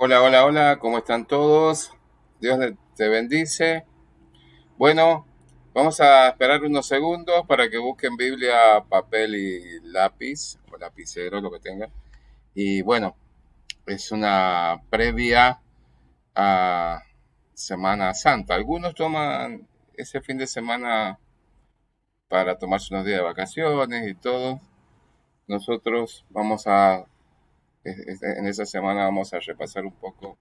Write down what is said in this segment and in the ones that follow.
Hola, hola, hola, ¿cómo están todos? Dios te bendice. Bueno, vamos a esperar unos segundos para que busquen Biblia, papel y lápiz, o lapicero, lo que tengan. Y bueno, es una previa a Semana Santa. Algunos toman ese fin de semana para tomarse unos días de vacaciones y todo. Nosotros en esa semana vamos a repasar un poco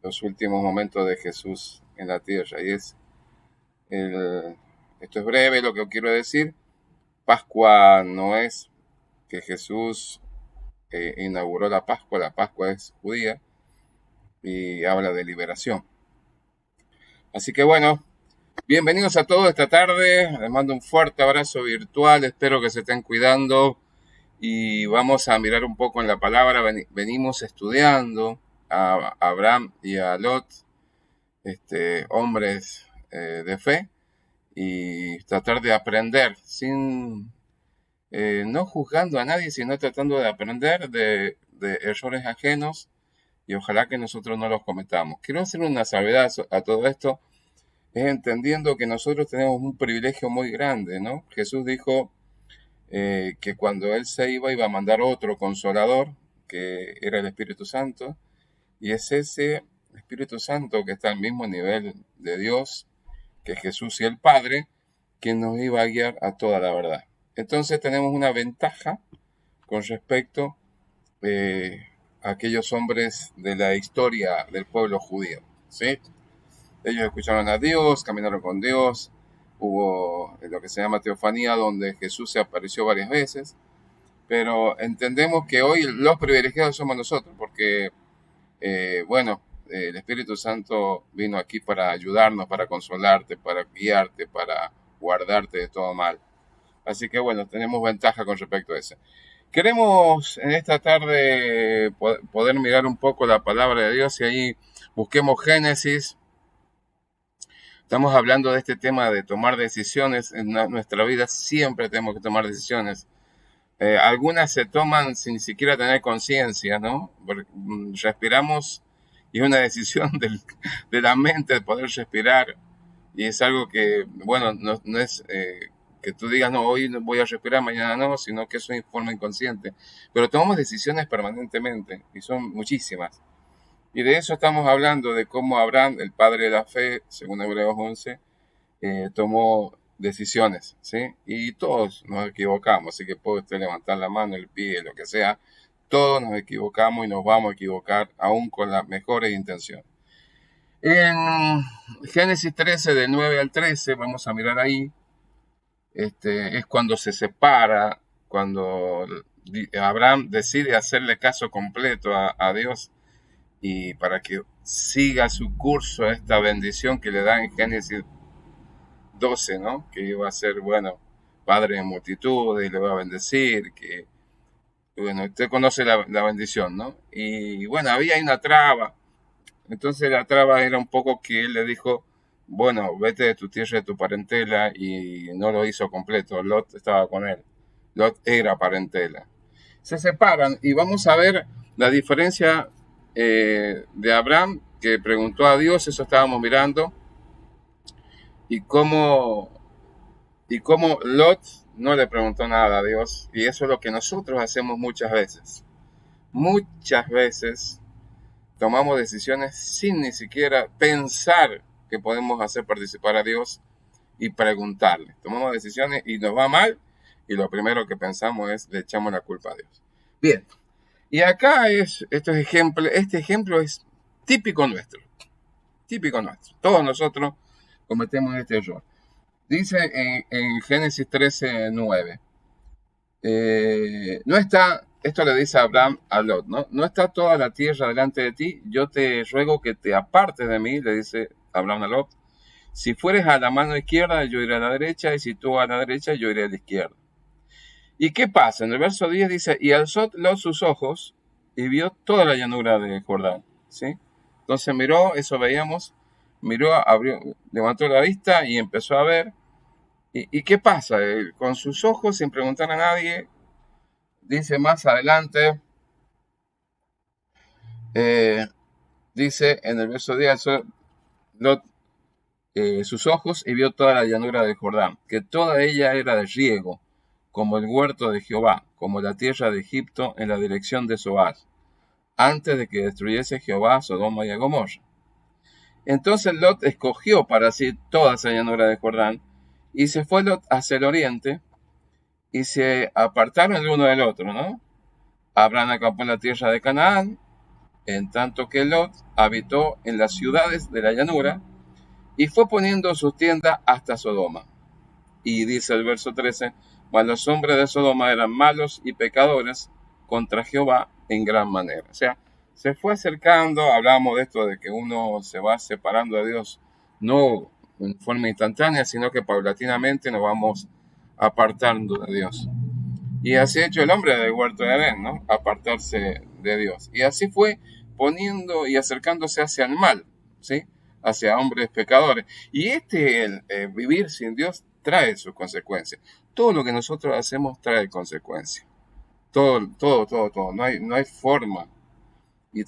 los últimos momentos de Jesús en la tierra. El, Esto es breve lo que quiero decir. Pascua no es que Jesús inauguró la Pascua es judía y habla de liberación. Así que bueno, bienvenidos a todos esta tarde. Les mando un fuerte abrazo virtual, espero que se estén cuidando y vamos a mirar un poco en la palabra. Venimos estudiando a Abraham y a Lot, hombres de fe, y tratar de aprender sin no juzgando a nadie, sino tratando de aprender de errores ajenos y ojalá que nosotros no los cometamos. Quiero hacer una salvedad a todo esto, es entendiendo que nosotros tenemos un privilegio muy grande, ¿no? Jesús dijo que cuando Él se iba a mandar otro consolador, que era el Espíritu Santo, y es ese Espíritu Santo que está al mismo nivel de Dios, que Jesús y el Padre, quien nos iba a guiar a toda la verdad. Entonces tenemos una ventaja con respecto a aquellos hombres de la historia del pueblo judío, ¿sí? Ellos escucharon a Dios, caminaron con Dios, hubo lo que se llama teofanía, donde Jesús se apareció varias veces, pero entendemos que hoy los privilegiados somos nosotros, porque, el Espíritu Santo vino aquí para ayudarnos, para consolarte, para guiarte, para guardarte de todo mal. Así que bueno, tenemos ventaja con respecto a eso. Queremos en esta tarde poder mirar un poco la palabra de Dios y ahí busquemos Génesis. Estamos hablando de este tema de tomar decisiones. En nuestra vida siempre tenemos que tomar decisiones. Algunas se toman sin ni siquiera tener conciencia, ¿no? Respiramos y es una decisión de la mente de poder respirar. Y es algo que, bueno, no es que tú digas, no, hoy no voy a respirar, mañana no, sino que eso es de forma inconsciente. Pero tomamos decisiones permanentemente y son muchísimas. Y de eso estamos hablando, de cómo Abraham, el padre de la fe, según Hebreos 11, tomó decisiones, ¿sí? Y todos nos equivocamos, así que puede usted levantar la mano, el pie, lo que sea. Todos nos equivocamos y nos vamos a equivocar, aún con las mejores intenciones. En Génesis 13, del 9 al 13, vamos a mirar ahí, es cuando se separa, cuando Abraham decide hacerle caso completo a Dios y para que siga su curso esta bendición que le da en Génesis 12, ¿no? Que iba a ser, bueno, padre de multitudes y le va a bendecir, que, bueno, usted conoce la bendición, ¿no? Y bueno, había ahí una traba. Entonces la traba era un poco que él le dijo, bueno, vete de tu tierra, de tu parentela, y no lo hizo completo. Lot estaba con él. Lot era parentela. Se separan y vamos a ver la diferencia de Abraham, que preguntó a Dios, eso estábamos mirando, y cómo Lot no le preguntó nada a Dios. Y eso es lo que nosotros hacemos muchas veces. Muchas veces tomamos decisiones sin ni siquiera pensar que podemos hacer participar a Dios y preguntarle. Tomamos decisiones y nos va mal y lo primero que pensamos es le echamos la culpa a Dios. Bien, y acá este ejemplo es típico nuestro, típico nuestro. Todos nosotros cometemos este error. Dice en Génesis 13:9, no está, esto le dice Abraham a Lot, ¿no? No está toda la tierra delante de ti, yo te ruego que te apartes de mí, le dice Abraham a Lot. Si fueres a la mano izquierda, yo iré a la derecha, y si tú a la derecha, yo iré a la izquierda. ¿Y qué pasa? En el verso 10 dice, y alzó Lot sus ojos y vio toda la llanura de Jordán, ¿sí? Entonces miró, eso veíamos, miró, abrió, levantó la vista y empezó a ver. ¿Y qué pasa? Con sus ojos, sin preguntar a nadie, dice más adelante, Dice en el verso 10, Lot sus ojos y vio toda la llanura del Jordán, que toda ella era de riego, como el huerto de Jehová, como la tierra de Egipto en la dirección de Zoar, antes de que destruyese Jehová a Sodoma y a Gomorra. Entonces Lot escogió para sí toda esa llanura del Jordán, y se fue Lot hacia el oriente, y se apartaron el uno del otro, ¿no? Abraham acampó en la tierra de Canaán, en tanto que Lot habitó en las ciudades de la llanura, y fue poniendo sus tiendas hasta Sodoma. Y dice el verso 13, mas los hombres de Sodoma eran malos y pecadores contra Jehová en gran manera. O sea, se fue acercando, hablamos de esto, de que uno se va separando de Dios, no en forma instantánea, sino que paulatinamente nos vamos apartando de Dios. Y así ha hecho el hombre del huerto de Edén, ¿no? Apartarse de Dios. Y así fue poniendo y acercándose hacia el mal, ¿sí? Hacia hombres pecadores. Y vivir sin Dios trae sus consecuencias. Todo lo que nosotros hacemos trae consecuencias. Todo. No hay forma. Y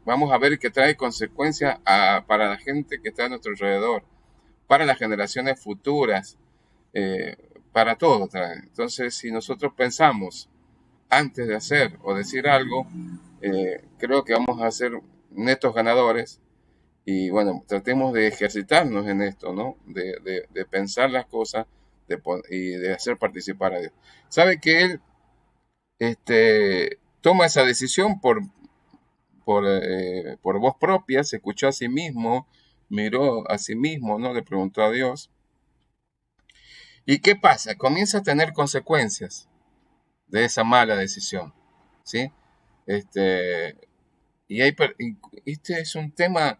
vamos a ver que trae consecuencias para la gente que está a nuestro alrededor, para las generaciones futuras, eh, para todo trae. Entonces, si nosotros pensamos antes de hacer o decir algo, creo que vamos a ser netos ganadores. Y bueno, tratemos de ejercitarnos en esto, ¿no? De pensar las cosas y de hacer participar a Dios. ¿Sabe que él toma esa decisión por voz propia? Se escuchó a sí mismo, miró a sí mismo, ¿no? Le preguntó a Dios. ¿Y qué pasa? Comienza a tener consecuencias de esa mala decisión, ¿sí? Y este es un tema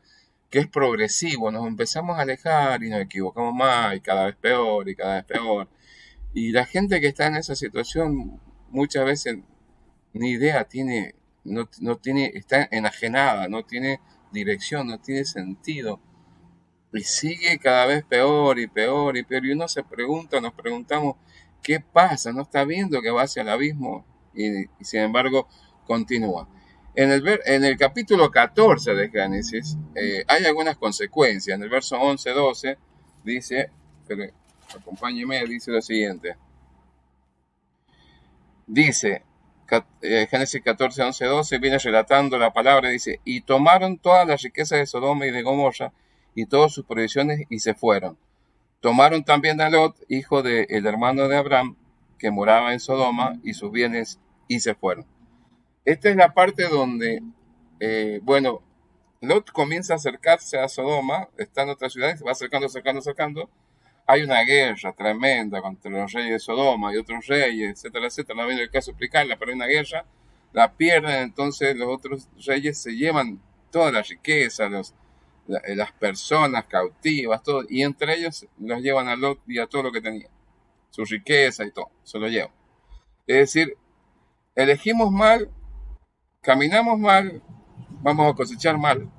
que es progresivo, nos empezamos a alejar y nos equivocamos más y cada vez peor y cada vez peor. Y la gente que está en esa situación muchas veces ni idea tiene, no tiene, está enajenada, no tiene dirección, no tiene sentido. Y sigue cada vez peor y peor y peor. Y uno se pregunta, nos preguntamos, ¿qué pasa? ¿No está viendo que va hacia el abismo? Y sin embargo, continúa. En el capítulo 14 de Génesis hay algunas consecuencias. En el verso 11-12 dice, pero acompáñeme, dice lo siguiente. Dice, Génesis 14, 11-12, viene relatando la palabra, dice, y tomaron todas las riquezas de Sodoma y de Gomorra y todas sus provisiones y se fueron. Tomaron también a Lot, hijo del hermano de Abraham, que moraba en Sodoma, y sus bienes y se fueron. Esta es la parte donde, bueno, Lot comienza a acercarse a Sodoma, está en otra ciudad, se va acercando. Hay una guerra tremenda contra los reyes de Sodoma y otros reyes, etcétera. No viene el caso de explicarla, pero hay una guerra, la pierden, entonces los otros reyes se llevan toda la riqueza, las personas cautivas, todo, y entre ellos los llevan a Lot y a todo lo que tenía, su riqueza y todo, se lo llevan. Es decir, elegimos mal, caminamos mal, vamos a cosechar mal.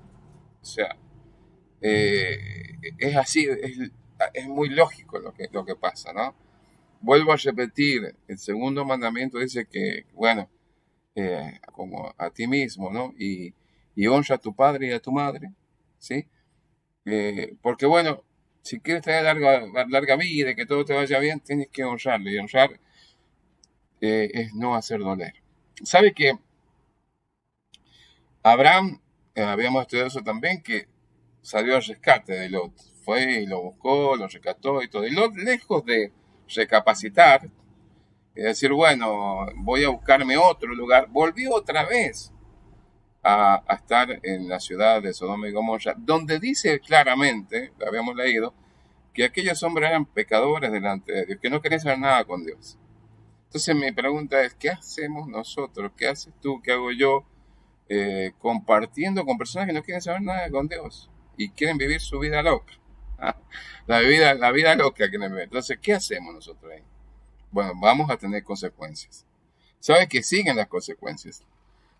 O sea, es así, es muy lógico lo que pasa, ¿no? Vuelvo a repetir, el segundo mandamiento dice que, bueno, como a ti mismo, ¿no? Y honra a tu padre y a tu madre, ¿sí? Porque, bueno, si quieres tener larga vida y que todo te vaya bien, tienes que honrarlo. Y honrar es no hacer doler. ¿Sabe que Abraham, habíamos estudiado eso también, que salió al rescate de Lot? Fue y lo buscó, lo rescató y todo. Y Lot, lejos de recapacitar, es decir, bueno, voy a buscarme otro lugar, volvió otra vez a estar en la ciudad de Sodoma y Gomorra, donde dice claramente, lo habíamos leído, que aquellos hombres eran pecadores delante de Dios, que no querían saber nada con Dios. Entonces mi pregunta es, ¿qué hacemos nosotros? ¿Qué haces tú? ¿Qué hago yo? Compartiendo con personas que no quieren saber nada con Dios y quieren vivir su vida loca. La vida loca quieren vivir. Entonces, ¿qué hacemos nosotros ahí? Bueno, vamos a tener consecuencias. ¿Sabe que siguen las consecuencias?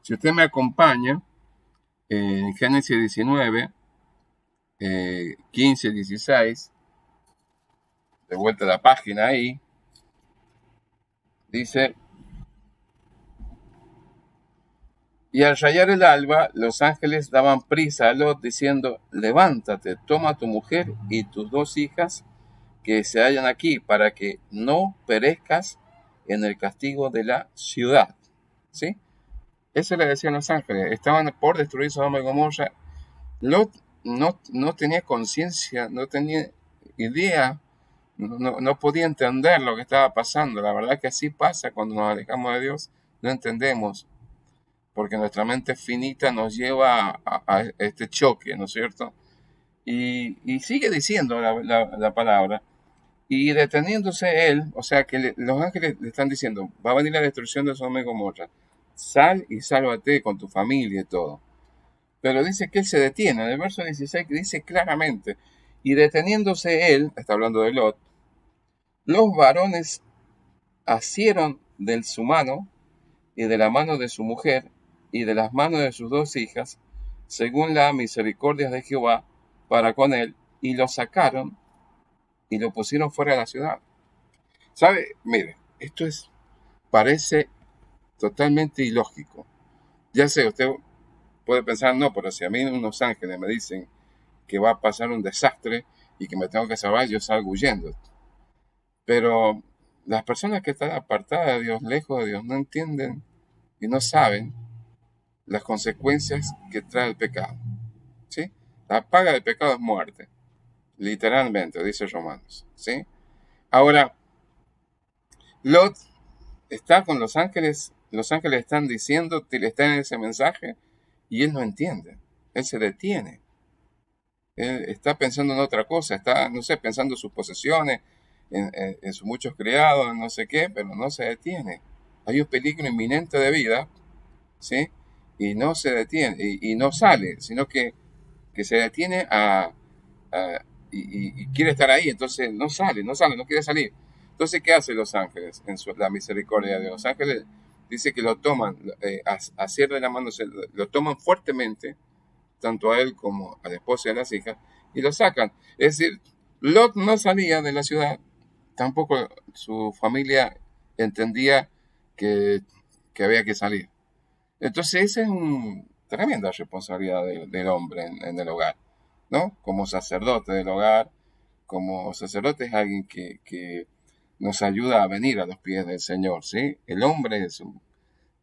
Si usted me acompaña en Génesis 19, 15, 16, de vuelta a la página ahí, dice, Y al rayar el alba, los ángeles daban prisa a Lot diciendo, levántate, toma a tu mujer y tus 2 hijas que se hallan aquí, para que no perezcas en el castigo de la ciudad. ¿Sí? Eso le decían los ángeles. Estaban por destruir Sodoma y Gomorra. Lot no tenía conciencia, no tenía idea, no podía entender lo que estaba pasando. La verdad que así pasa cuando nos alejamos de Dios, no entendemos, porque nuestra mente finita nos lleva a este choque, ¿no es cierto? Y sigue diciendo la palabra, y deteniéndose él, o sea que los ángeles le están diciendo, va a venir la destrucción de Sodoma y Gomorra, sal y sálvate con tu familia y todo. Pero dice que él se detiene. En el verso 16 dice claramente, y deteniéndose él, está hablando de Lot, los varones asieron de su mano y de la mano de su mujer y de las manos de sus 2 hijas, según la misericordia de Jehová para con él, y lo sacaron y lo pusieron fuera de la ciudad. ¿Sabe? Mire, parece totalmente ilógico. Ya sé, usted puede pensar, no, pero si a mí unos ángeles me dicen que va a pasar un desastre y que me tengo que salvar, yo salgo huyendo. Pero las personas que están apartadas de Dios, lejos de Dios, no entienden y no saben las consecuencias que trae el pecado. ¿Sí? La paga del pecado es muerte, literalmente, dice Romanos. ¿Sí? Ahora, Lot está con los ángeles están diciendo, están en ese mensaje, y él no entiende, él se detiene. Él está pensando en otra cosa, está, no sé, pensando en sus posesiones, en sus muchos criados, en no sé qué, pero no se detiene. Hay un peligro inminente de vida, ¿sí? Y no se detiene, y no sale, sino que se detiene y quiere estar ahí, entonces no sale, no quiere salir. Entonces, ¿qué hacen los ángeles en la misericordia de los ángeles? Dice que lo toman, asierran de la mano, lo toman fuertemente, tanto a él como a la esposa y a las hijas, y lo sacan. Es decir, Lot no salía de la ciudad, tampoco su familia entendía que, había que salir. Entonces, esa es una tremenda responsabilidad del hombre en el hogar, ¿no? Como sacerdote del hogar, como sacerdote es alguien que nos ayuda a venir a los pies del Señor, ¿sí? El hombre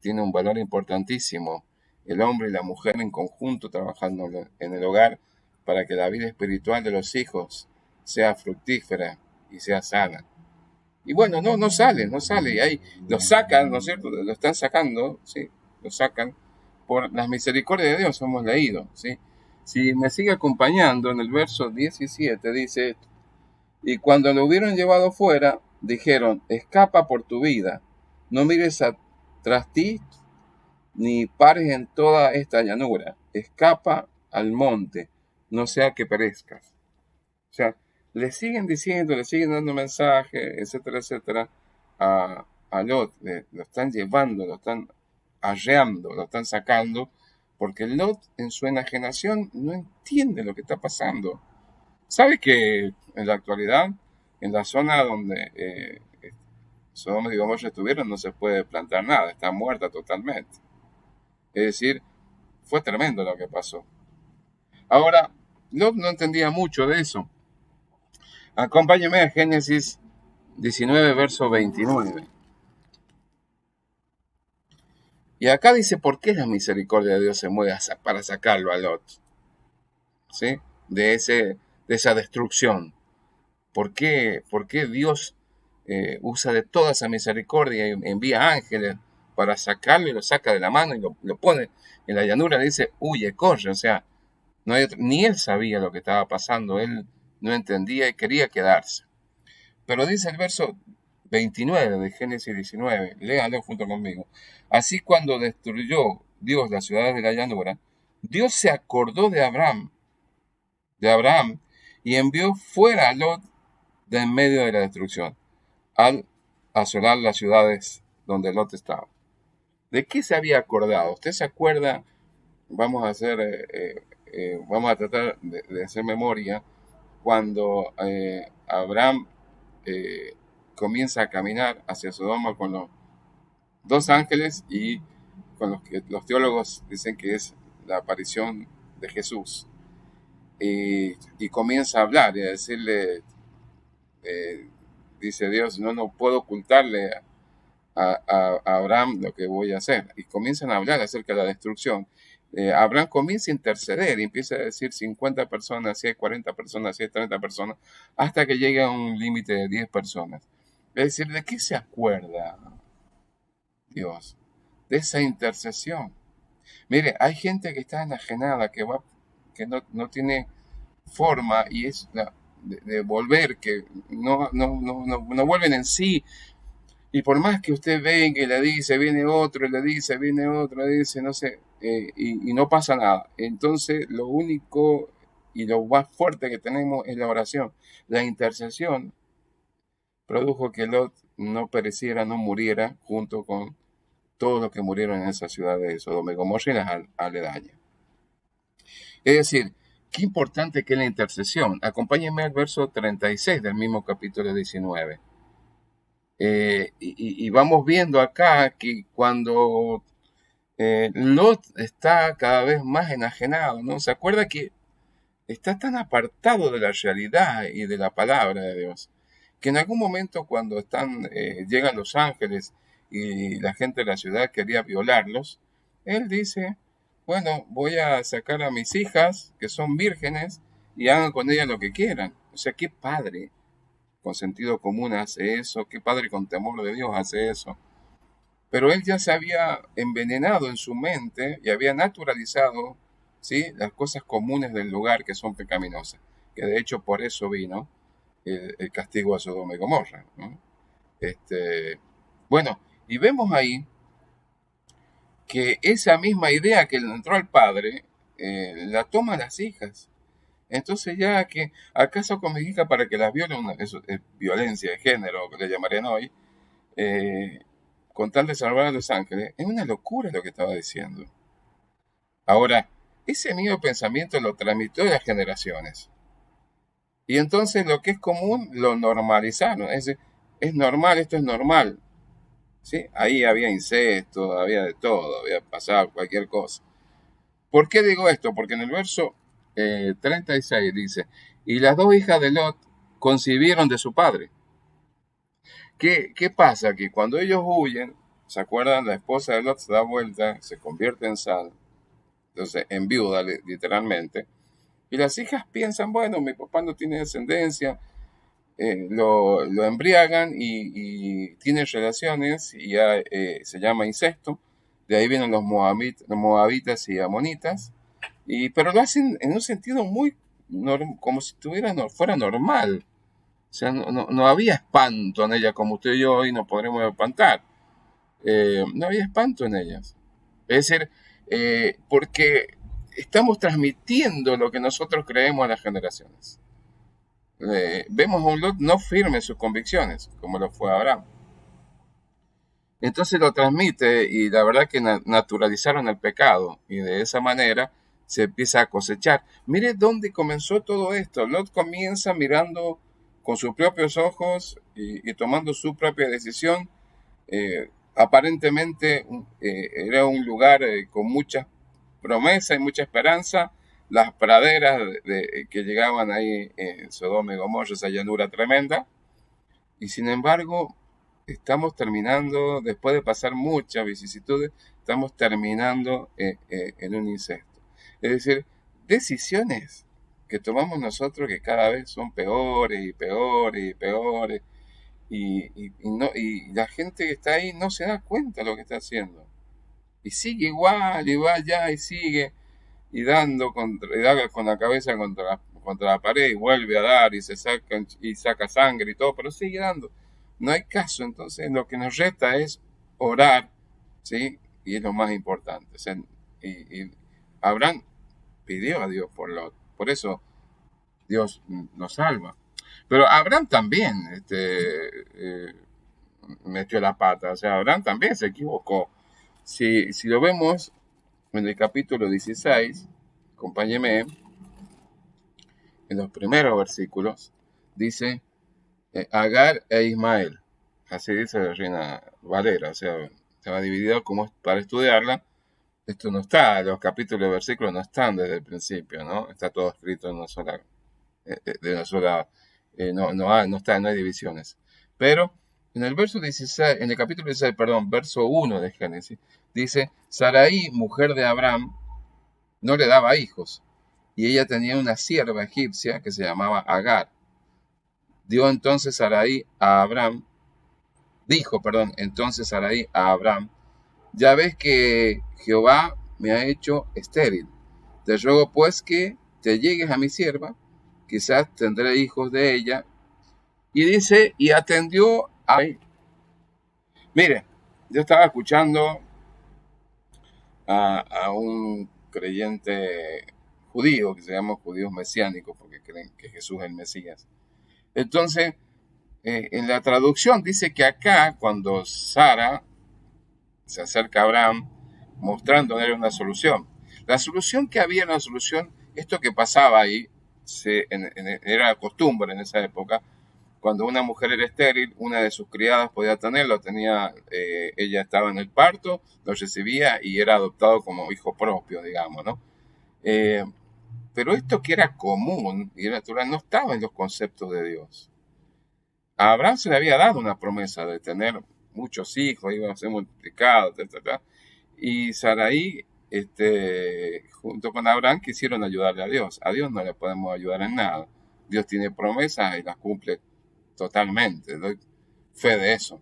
tiene un valor importantísimo, el hombre y la mujer en conjunto trabajando en el hogar para que la vida espiritual de los hijos sea fructífera y sea sana. Y bueno, no sale, y ahí lo sacan, ¿no es cierto? Lo están sacando, ¿sí? Lo sacan por las misericordias de Dios, hemos leído, ¿sí? Si me sigue acompañando en el verso 17, dice, y cuando lo hubieron llevado fuera, dijeron, escapa por tu vida, no mires tras ti, ni pares en toda esta llanura, escapa al monte, no sea que perezcas. O sea, le siguen diciendo, le siguen dando mensajes, etcétera, etcétera, a Lot, lo están llevando, lo están arreando, lo están sacando, porque Lot en su enajenación no entiende lo que está pasando. ¿Sabe que en la actualidad, en la zona donde Sodoma y Gomorra estuvieron, no se puede plantar nada, está muerta totalmente? Es decir, fue tremendo lo que pasó. Ahora, Lot no entendía mucho de eso. Acompáñeme a Génesis 19, verso 29. Y acá dice por qué la misericordia de Dios se mueve para sacarlo a Lot, ¿sí? De esa destrucción. ¿Por qué Dios usa de toda esa misericordia y envía ángeles para sacarlo y lo saca de la mano y lo pone en la llanura? Le dice, huye, corre. O sea, ni él sabía lo que estaba pasando, él no entendía y quería quedarse. Pero dice el verso 29 de Génesis 19, léalo junto conmigo. Así cuando destruyó Dios las ciudades de la llanura, Dios se acordó de Abraham, y envió fuera a Lot de en medio de la destrucción, al asolar las ciudades donde Lot estaba. ¿De qué se había acordado? ¿Usted se acuerda? Vamos a tratar de hacer memoria cuando Abraham comienza a caminar hacia Sodoma con los 2 ángeles y con los que los teólogos dicen que es la aparición de Jesús. Y comienza a hablar y a decirle, eh, dice Dios, no puedo ocultarle a Abraham lo que voy a hacer. Y comienzan a hablar acerca de la destrucción. Abraham comienza a interceder y empieza a decir 50 personas, si hay 40 personas, si hay 30 personas, hasta que llega a un límite de 10 personas. Es decir, ¿de qué se acuerda Dios? De esa intercesión. Mire, hay gente que está enajenada, que no tiene forma y es de volver, que no vuelven en sí. Y por más que usted venga y le dice, viene otro, le dice, viene otro, le dice, no sé, y no pasa nada. Entonces, lo único y lo más fuerte que tenemos es la oración. La intercesión produjo que Lot no pereciera, no muriera, junto con todos los que murieron en esa ciudad de Sodoma y Gomorra y las aledañas. Es decir, qué importante que es la intercesión. Acompáñenme al verso 36 del mismo capítulo 19. Y vamos viendo acá que cuando Lot está cada vez más enajenado, ¿no? Se acuerda que está tan apartado de la realidad y de la palabra de Dios, que en algún momento cuando llegan los ángeles y la gente de la ciudad quería violarlos, él dice, bueno, voy a sacar a mis hijas, que son vírgenes, y hagan con ellas lo que quieran. O sea, qué padre con sentido común hace eso, qué padre con temor de Dios hace eso. Pero él ya se había envenenado en su mente y había naturalizado, ¿sí?, las cosas comunes del lugar que son pecaminosas, que de hecho por eso vino el castigo a Sodoma y Gomorra, ¿no? Bueno, y vemos ahí que esa misma idea que le entró al padre, la toman las hijas. Entonces ya que acaso con mi hija para que las violen, eso es violencia de género, que le llamarían hoy, con tal de salvar a los ángeles, es una locura lo que estaba diciendo. Ahora, ese mismo pensamiento lo transmitió a las generaciones. Y entonces lo que es común lo normalizaron. Es normal, esto es normal. ¿Sí? Ahí había incesto, había de todo, había pasado cualquier cosa. ¿Por qué digo esto? Porque en el verso 36 dice, y las dos hijas de Lot concibieron de su padre. ¿Qué pasa? Que cuando ellos huyen, ¿se acuerdan? La esposa de Lot se da vuelta, se convierte en sal, entonces en viuda literalmente, y las hijas piensan, bueno, mi papá no tiene descendencia, lo embriagan y tienen relaciones y ya se llama incesto. De ahí vienen los moabitas y amonitas, pero lo hacen en un sentido muy como si fuera normal. O sea, no había espanto en ella como usted y yo hoy nos podremos espantar. No había espanto en ellas. Es decir, porque estamos transmitiendo lo que nosotros creemos a las generaciones. Vemos a un Lot no firme en sus convicciones, como lo fue Abraham. Entonces lo transmite y la verdad que naturalizaron el pecado y de esa manera se empieza a cosechar. Mire dónde comenzó todo esto. Lot comienza mirando con sus propios ojos y tomando su propia decisión. Aparentemente era un lugar con mucha promesa y mucha esperanza. Las praderas que llegaban ahí en Sodoma y Gomorra, esa llanura tremenda. Y sin embargo, estamos terminando, después de pasar muchas vicisitudes, estamos terminando en un incesto. Es decir, decisiones que tomamos nosotros que cada vez son peores y peores y peores. Y la gente que está ahí no se da cuenta de lo que está haciendo. Y sigue igual, y va allá y sigue, y da con la cabeza contra la pared, y vuelve a dar, y saca sangre y todo, pero sigue dando. No hay caso. Entonces lo que nos resta es orar, ¿sí? Y es lo más importante. O sea, y Abraham pidió a Dios por Lot. Por eso Dios nos salva. Pero Abraham también metió la pata. O sea, Abraham también se equivocó. Si lo vemos en el capítulo 16, acompáñeme, en los primeros versículos, dice Agar e Ismael. Así dice la Reina Valera, o sea, estaba dividida como para estudiarla. Esto no está, los capítulos y versículos no están desde el principio, ¿no? Está todo escrito en una sola, de una sola, no está, no hay divisiones. Pero en el verso 16, en el capítulo 16, perdón, verso 1 de Génesis, dice, Sarai, mujer de Abraham, no le daba hijos, y ella tenía una sierva egipcia que se llamaba Agar. Dio entonces Sarai a Abraham, dijo, perdón, entonces Sarai a Abraham, ya ves que Jehová me ha hecho estéril. Te ruego pues que te llegues a mi sierva, quizás tendré hijos de ella. Y dice, y atendió a... Mire, yo estaba escuchando a un creyente judío, que se llama judíos mesiánicos, porque creen que Jesús es el Mesías. Entonces, en la traducción dice que acá, cuando Sara se acerca a Abraham, mostrándole una solución. La solución que había, una solución, esto que pasaba ahí, era costumbre en esa época, cuando una mujer era estéril, una de sus criadas podía tenerlo, ella estaba en el parto, lo recibía y era adoptado como hijo propio, digamos, ¿no? Pero esto que era común y natural no estaba en los conceptos de Dios. A Abraham se le había dado una promesa de tener muchos hijos, iban a ser multiplicados, etc. Y Sarai, junto con Abraham, quisieron ayudarle a Dios. A Dios no le podemos ayudar en nada. Dios tiene promesas y las cumple totalmente. Doy fe de eso.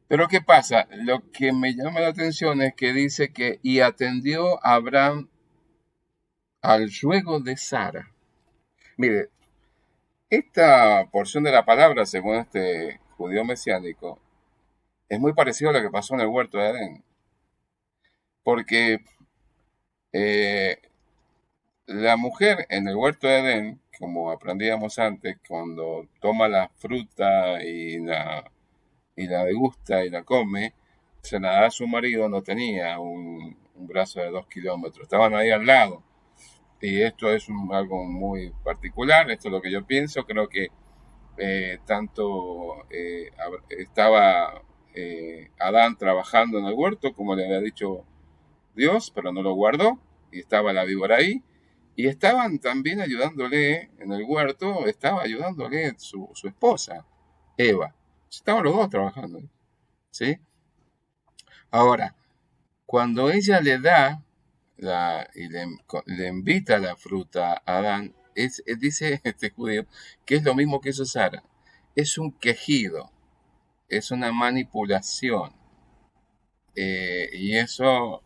Pero ¿qué pasa? Lo que me llama la atención es que dice que y atendió a Abraham al ruego de Sara. Mire, esta porción de la palabra, según este judío mesiánico, es muy parecido a lo que pasó en el huerto de Edén. Porque la mujer en el huerto de Edén, como aprendíamos antes, cuando toma la fruta y la degusta y la come, se la da a su marido, no tenía un brazo de 2 kilómetros, estaban ahí al lado. Y esto es algo muy particular, esto es lo que yo pienso, creo que tanto estaba Adán trabajando en el huerto, como le había dicho Dios, pero no lo guardó, y estaba la víbora ahí, y estaban también ayudándole en el huerto, estaba ayudándole su esposa, Eva. Estaban los dos trabajando, ¿sí? Ahora, cuando ella le da le invita la fruta a Adán, dice este judío que es lo mismo que hizo Sara. Es un quejido, es una manipulación. Y eso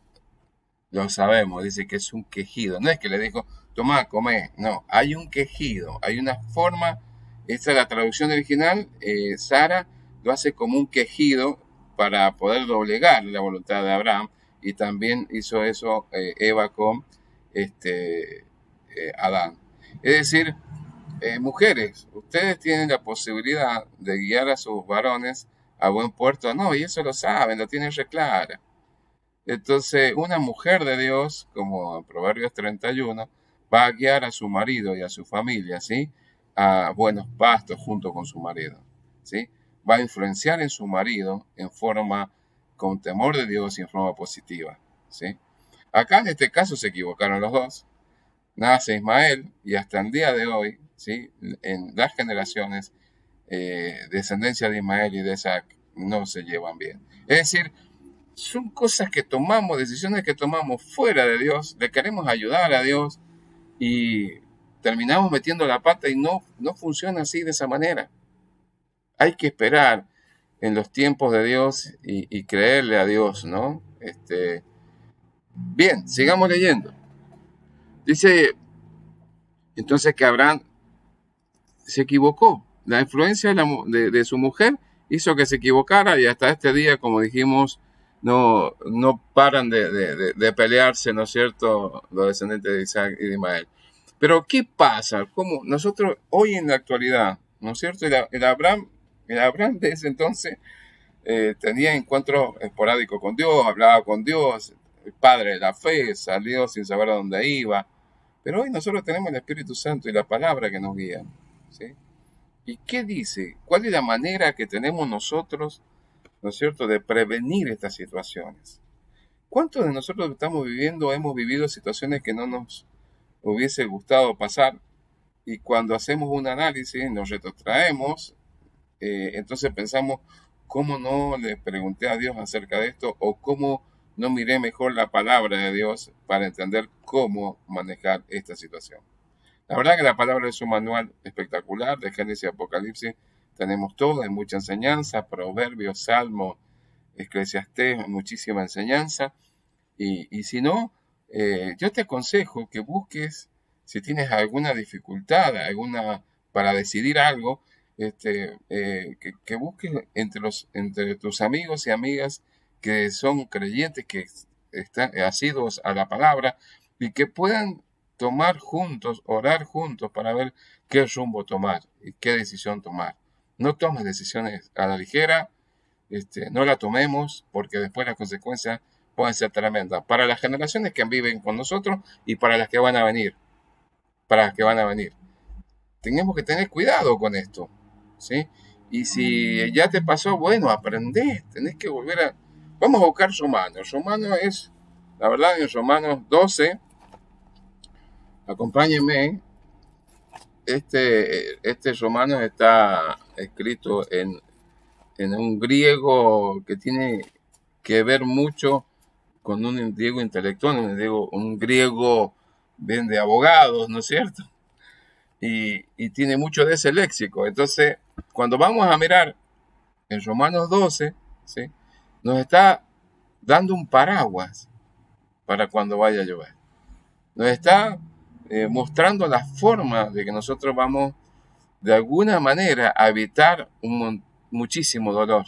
lo sabemos, dice que es un quejido. No es que le dijo, toma, come. No, hay un quejido, hay una forma. Esta es la traducción original. Sara lo hace como un quejido para poder doblegar la voluntad de Abraham. Y también hizo eso Eva con Adán. Es decir, mujeres, ustedes tienen la posibilidad de guiar a sus varones a buen puerto. No, y eso lo saben, lo tienen reclara. Entonces, una mujer de Dios, como en Proverbios 31, va a guiar a su marido y a su familia, ¿sí? A buenos pastos junto con su marido, ¿sí? Va a influenciar en su marido en forma, con temor de Dios y en forma positiva, ¿sí? Acá en este caso se equivocaron los dos. Nace Ismael y hasta el día de hoy, ¿sí? En las generaciones, descendencia de Ismael y de Isaac no se llevan bien. Es decir, son cosas que tomamos, decisiones que tomamos fuera de Dios, le queremos ayudar a Dios y terminamos metiendo la pata y no funciona así de esa manera. Hay que esperar en los tiempos de Dios y creerle a Dios, ¿no? Bien, sigamos leyendo. Dice entonces que Abraham se equivocó. La influencia de su mujer hizo que se equivocara y hasta este día, como dijimos, no paran de pelearse, ¿no es cierto?, los descendientes de Isaac y de Ismael. Pero, ¿qué pasa? ¿Cómo nosotros hoy en la actualidad, ¿no es cierto? El Abraham de ese entonces tenía encuentros esporádicos con Dios, hablaba con Dios, el padre de la fe, salió sin saber a dónde iba. Pero hoy nosotros tenemos el Espíritu Santo y la palabra que nos guían, ¿sí? ¿Y qué dice? ¿Cuál es la manera que tenemos nosotros ¿no es cierto?, de prevenir estas situaciones. ¿Cuántos de nosotros que estamos viviendo hemos vivido situaciones que no nos hubiese gustado pasar? Y cuando hacemos un análisis, nos retrotraemos, entonces pensamos, ¿cómo no le pregunté a Dios acerca de esto? ¿O cómo no miré mejor la palabra de Dios para entender cómo manejar esta situación? La verdad que la palabra es un manual espectacular, de Génesis y Apocalipsis tenemos todo, hay mucha enseñanza, Proverbios, Salmos, Eclesiastés, muchísima enseñanza. Y si no, yo te aconsejo que busques, si tienes alguna dificultad, para decidir algo, que busques entre tus amigos y amigas que son creyentes, que están asiduos a la palabra y que puedan tomar juntos, orar juntos para ver qué rumbo tomar y qué decisión tomar. No tomes decisiones a la ligera, no la tomemos porque después las consecuencias pueden ser tremendas para las generaciones que viven con nosotros y para las que van a venir. Tenemos que tener cuidado con esto, ¿sí? Y si ya te pasó, bueno, aprendés, tenés que volver a... Vamos a buscar Romanos. Romanos es, la verdad, en Romanos 12, acompáñenme, este Romanos está escrito en un griego que tiene que ver mucho con un griego intelectual, un griego bien de abogados, ¿no es cierto? Y tiene mucho de ese léxico. Entonces, cuando vamos a mirar en Romanos 12, ¿sí?, nos está dando un paraguas para cuando vaya a llover. Nos está mostrando la forma de que nosotros vamos de alguna manera a evitar muchísimo dolor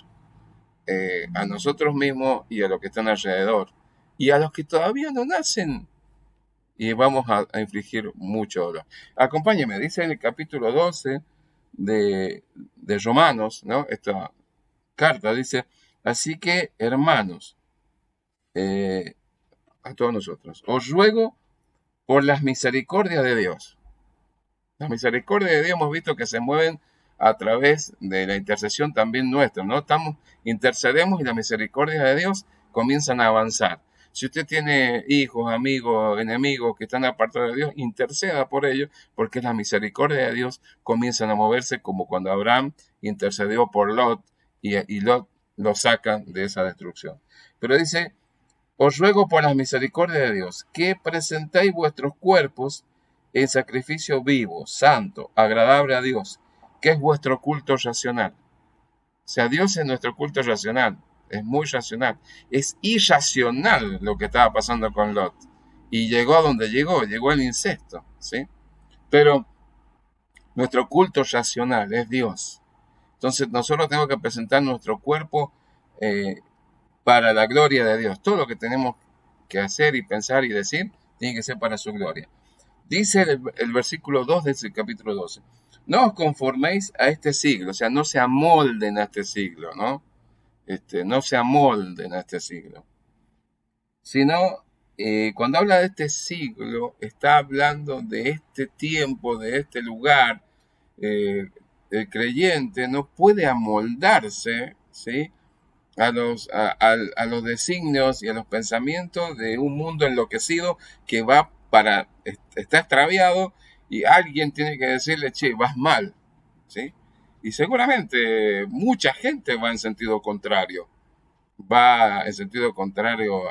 a nosotros mismos y a los que están alrededor y a los que todavía no nacen, y vamos a infligir mucho dolor. Acompáñeme, dice en el capítulo 12 de Romanos, ¿no?, esta carta dice: así que, hermanos, a todos nosotros, os ruego por las misericordias de Dios. Las misericordias de Dios hemos visto que se mueven a través de la intercesión también nuestra, ¿no? Intercedemos y las misericordias de Dios comienzan a avanzar. Si usted tiene hijos, amigos, enemigos que están apartados de Dios, interceda por ellos, porque las misericordias de Dios comienzan a moverse, como cuando Abraham intercedió por Lot y Lot lo sacan de esa destrucción. Pero dice: os ruego por las misericordias de Dios que presentéis vuestros cuerpos en sacrificio vivo, santo, agradable a Dios, que es vuestro culto racional. O sea, Dios es nuestro culto racional, es muy racional. Es irracional lo que estaba pasando con Lot. Y llegó a donde llegó al incesto, ¿sí? Pero nuestro culto racional es Dios. Entonces nosotros tenemos que presentar nuestro cuerpo para la gloria de Dios. Todo lo que tenemos que hacer y pensar y decir tiene que ser para su gloria. Dice el versículo 2 de ese capítulo 12. No os conforméis a este siglo, o sea, no se amolden a este siglo, ¿no? No se amolden a este siglo. Sino, cuando habla de este siglo, está hablando de este tiempo, de este lugar. El creyente no puede amoldarse, ¿sí?, a los designios y a los pensamientos de un mundo enloquecido que está extraviado, y alguien tiene que decirle: che, vas mal, ¿sí? Y seguramente mucha gente va en sentido contrario,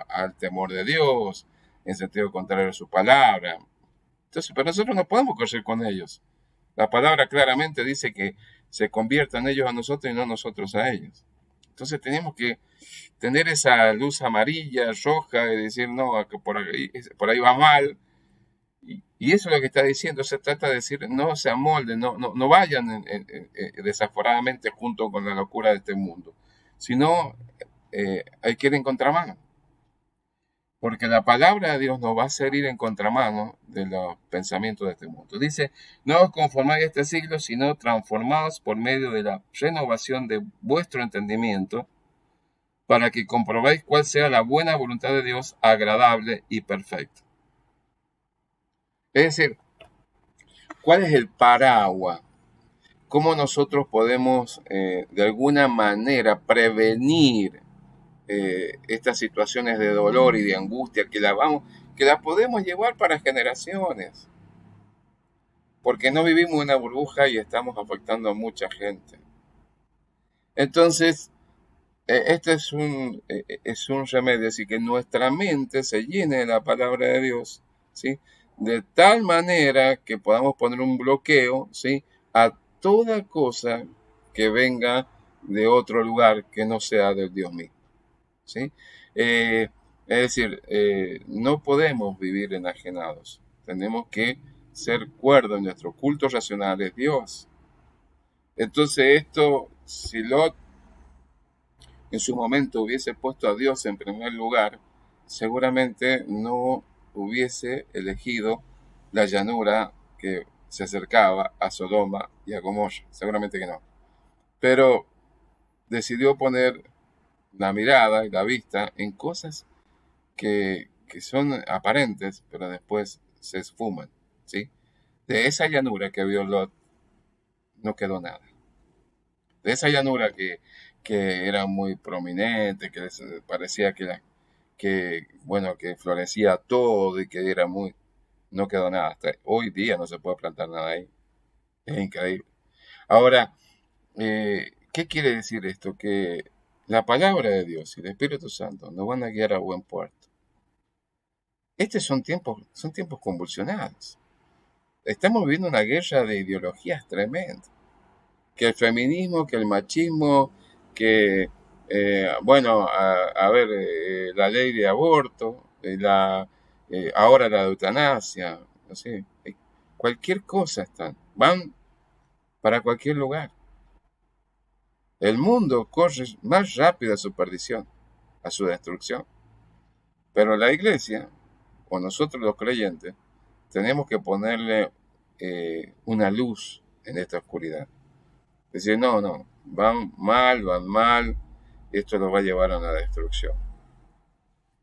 al temor de Dios, en sentido contrario a su palabra. Entonces, pero nosotros no podemos correr con ellos. La palabra claramente dice que se conviertan ellos a nosotros y no nosotros a ellos. Entonces tenemos que tener esa luz amarilla, roja, y decir: no, que por ahí va mal. Y eso es lo que está diciendo. Se trata de decir: no se amolden, no vayan desaforadamente junto con la locura de este mundo, sino hay que ir en contramano. Porque la palabra de Dios nos va a hacer ir en contramano de los pensamientos de este mundo. Dice: no os conformáis a este siglo, sino transformaos por medio de la renovación de vuestro entendimiento, para que comprobéis cuál sea la buena voluntad de Dios, agradable y perfecta. Es decir, ¿cuál es el paraguas? cómo nosotros podemos de alguna manera prevenir estas situaciones de dolor y de angustia que la podemos llevar para generaciones, porque no vivimos en una burbuja y estamos afectando a mucha gente. Entonces, este es un remedio, así que nuestra mente se llene de la palabra de Dios, ¿sí? De tal manera que podamos poner un bloqueo, ¿sí? A toda cosa que venga de otro lugar que no sea del Dios mismo, ¿sí? Es decir, no podemos vivir enajenados, tenemos que ser cuerdos, nuestro culto racional es Dios. Entonces esto, si Lot en su momento hubiese puesto a Dios en primer lugar, seguramente no hubiese elegido la llanura que se acercaba a Sodoma y a Gomorra, seguramente que no. Pero decidió poner la mirada y la vista en cosas que son aparentes, pero después se esfuman, ¿sí? De esa llanura que vio Lot no quedó nada. De esa llanura que era muy prominente, que les parecía bueno, que florecía todo y que era muy, no quedó nada. Hasta hoy día no se puede plantar nada ahí. Es increíble. Ahora, ¿qué quiere decir esto? Que la palabra de Dios y el Espíritu Santo nos van a guiar a buen puerto. Estos son tiempos convulsionados. Estamos viviendo una guerra de ideologías tremenda. Que el feminismo, que el machismo, que, bueno, a ver, la ley de aborto, ahora la eutanasia, no sé, cualquier cosa van para cualquier lugar. El mundo corre más rápido a su perdición, a su destrucción. Pero la iglesia, o nosotros los creyentes, tenemos que ponerle una luz en esta oscuridad. Decir, no, van mal, esto los va a llevar a la destrucción.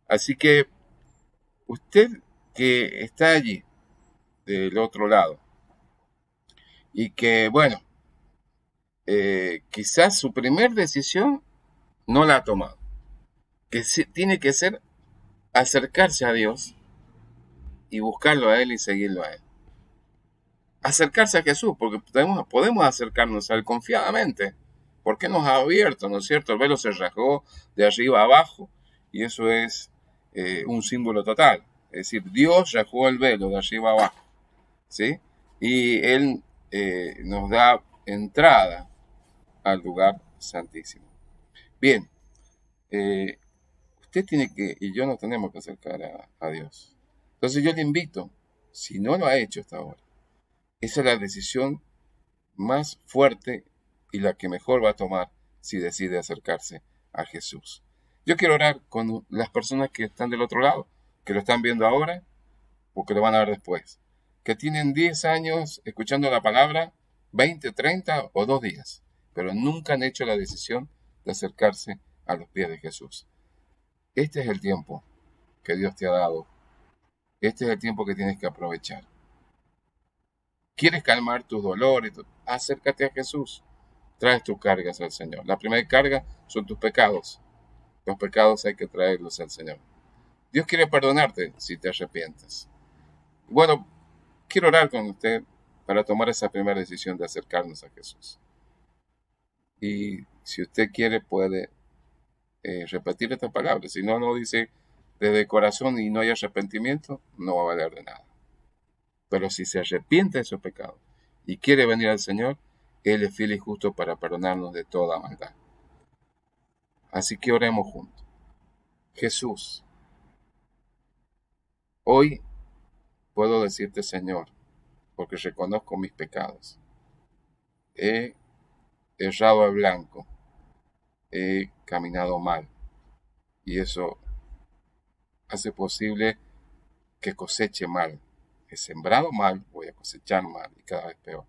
Así que usted que está allí, del otro lado, y que, bueno, quizás su primer decisión no la ha tomado, que tiene que ser acercarse a Dios y buscarlo a Él y seguirlo a Él. Acercarse a Jesús, porque podemos acercarnos a Él confiadamente, porque nos ha abierto, ¿no es cierto? El velo se rasgó de arriba a abajo, y eso es un símbolo total. Es decir, Dios rasgó el velo de arriba a abajo, ¿sí? Y Él nos da entrada al lugar santísimo. Bien, usted tiene que, y yo nos tenemos que acercar a Dios. Entonces yo le invito, si no lo ha hecho hasta ahora, esa es la decisión más fuerte y la que mejor va a tomar si decide acercarse a Jesús. Yo quiero orar con las personas que están del otro lado, que lo están viendo ahora o que lo van a ver después, que tienen 10 años escuchando la palabra, 20, 30 o 2 días, pero nunca han hecho la decisión de acercarse a los pies de Jesús. Este es el tiempo que Dios te ha dado. Este es el tiempo que tienes que aprovechar. ¿Quieres calmar tus dolores? Acércate a Jesús. Traes tus cargas al Señor. La primera carga son tus pecados. Los pecados hay que traerlos al Señor. Dios quiere perdonarte si te arrepientes. Bueno, quiero orar con usted para tomar esa primera decisión de acercarnos a Jesús. Y si usted quiere puede repetir esta palabra. Si no, no dice desde corazón y no hay arrepentimiento, no va a valer de nada. Pero si se arrepiente de su pecado y quiere venir al Señor, Él es fiel y justo para perdonarnos de toda maldad. Así que oremos juntos. Jesús, hoy puedo decirte, Señor, porque reconozco mis pecados. He errado al blanco, he caminado mal, y eso hace posible que coseche mal. He sembrado mal, voy a cosechar mal, y cada vez peor.